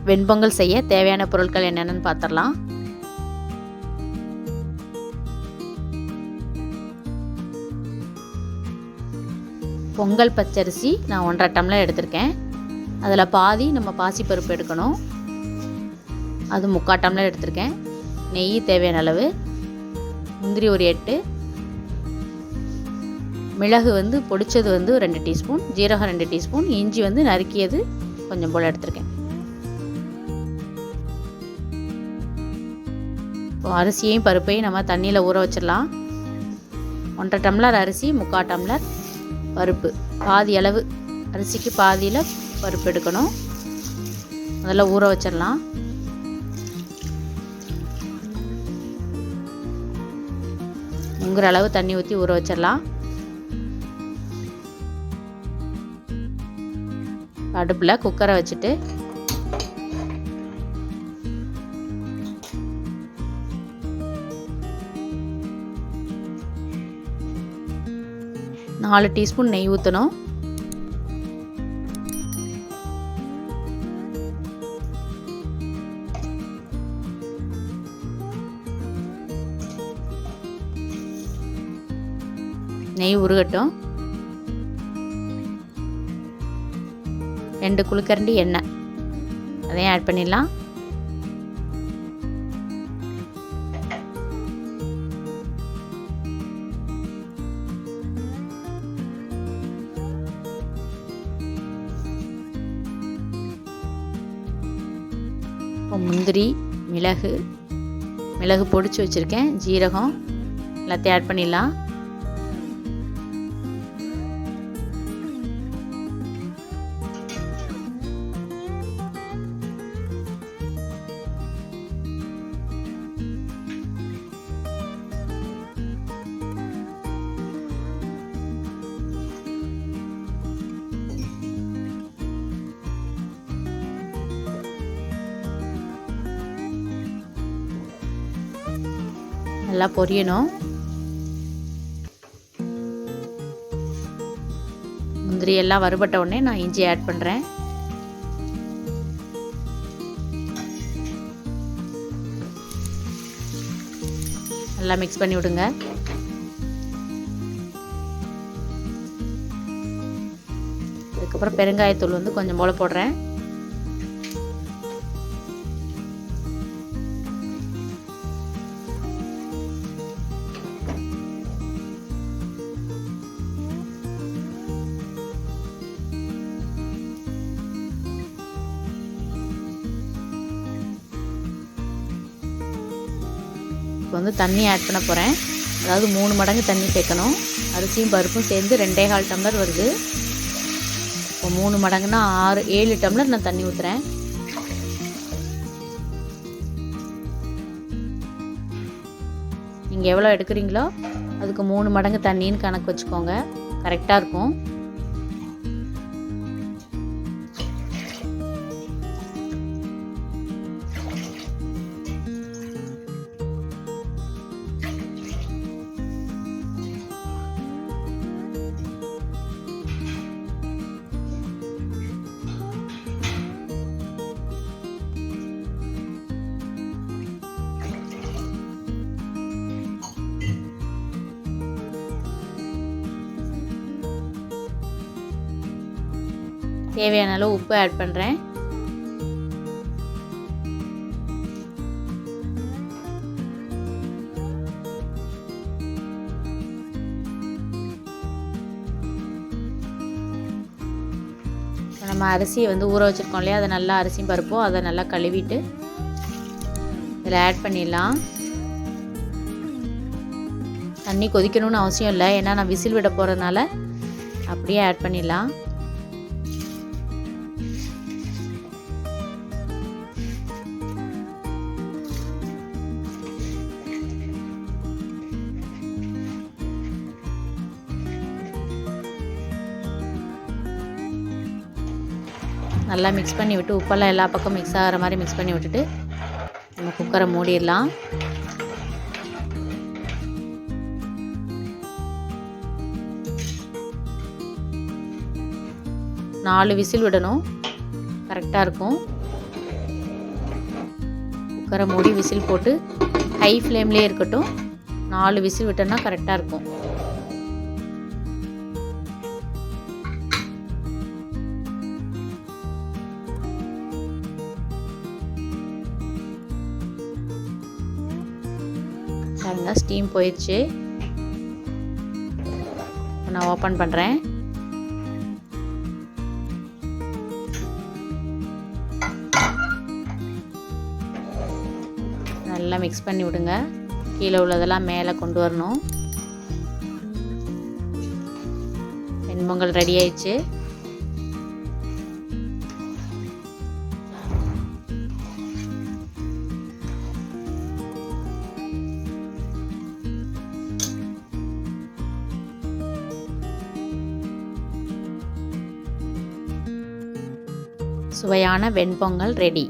வெண்பொங்கல் செய்ய தேவையான பொருட்கள் என்னென்னு பார்த்துடலாம். பொங்கல் பச்சரிசி நான் 1.5 டம்ளர் எடுத்திருக்கேன். அதில் பாதி நம்ம பாசிப்பருப்பு எடுக்கணும். அது 3/4 டம்ளர் எடுத்திருக்கேன். நெய் தேவையான அளவு, முந்திரி ஒரு 8, மிளகு பொடிச்சது 2 டீஸ்பூன், ஜீரகம் 2 டீஸ்பூன், இஞ்சி நறுக்கியது கொஞ்சம் போல் எடுத்திருக்கேன். இப்போ அரிசியையும் பருப்பையும் நம்ம தண்ணியில் ஊற வச்சிடலாம். 1.5 டம்ளர் அரிசி, 3/4 டம்ளர் பருப்பு, பாதி அளவு அரிசிக்கு பாதியில் பருப்பு எடுக்கணும். அதெல்லாம் ஊற வச்சிடலாம். முங்குற அளவு தண்ணி ஊற்றி ஊற வச்சிடலாம். அடுப்பில் குக்கரை வச்சுட்டு நாலு டீஸ்பூன் நெய் ஊற்றணும். நெய் உருகட்டும். 2 குழிக்கரண்டி எண்ணெய் அதையும் ஆட் பண்ணிடலாம். இப்போ முந்திரி, மிளகு பொடிச்சு வச்சுருக்கேன், ஜீரகம் எல்லாத்தையும் ஆட் பண்ணிடலாம். நல்லா பொரியணும். முந்திரி எல்லாம் வறுபட்ட உடனே நான் இஞ்சி ஆட் பண்ணுறேன். நல்லா மிக்ஸ் பண்ணி விடுங்க. அதுக்கப்புறம் பெருங்காயத்தூள் கொஞ்சம் போல போடுறேன். இப்போ தண்ணி ஆட் பண்ண போகிறேன். அதாவது 3 மடங்கு தண்ணி சேர்க்கணும். அரிசியும் பருப்பும் சேர்ந்து 2.25 டம்ளர் வருது. இப்போ 3 மடங்குனா 7 டம்ளர் நான் தண்ணி ஊற்றுறேன். நீங்கள் எவ்வளோ எடுக்கிறீங்களோ அதுக்கு 3 மடங்கு தண்ணின்னு கணக்கு வச்சுக்கோங்க, கரெக்டாக இருக்கும். தேவையான அளவு உப்பு ஆட் பண்ணுறேன். நம்ம அரிசியை ஊற வச்சுருக்கோம் இல்லையா, அதை நல்லா அரிசியும் பருப்போம் அதை நல்லா கழுவிட்டு இதில் ஆட் பண்ணிடலாம். தண்ணி கொதிக்கணும்னு அவசியம் இல்லை, ஏன்னா நான் விசில் விட போகிறதுனால அப்படியே ஆட் பண்ணிடலாம். நல்லா மிக்ஸ் பண்ணி விட்டு உப்பெல்லாம் எல்லா பக்கம் மிக்ஸ் ஆகிற மாதிரி மிக்ஸ் பண்ணி விட்டுட்டு நம்ம குக்கரை மூடிடலாம். நாலு விசில் விடணும், கரெக்டாக இருக்கும். குக்கரை மூடி விசில் போட்டு ஹை ஃப்ளேம்லேயே இருக்கட்டும். 4 விசில் விட்டோன்னா கரெக்டாக இருக்கும். பாருங்க ஸ்டீம் போயிடுச்சு. நான் ஓப்பன் பண்ணுறேன். நல்லா மிக்ஸ் பண்ணி விடுங்க. கீழே உள்ளதெல்லாம் மேலே கொண்டு வரணும். வெண்பொங்கல் ரெடி ஆயிடுச்சு. சுவையான வெண்பொங்கல் ரெடி.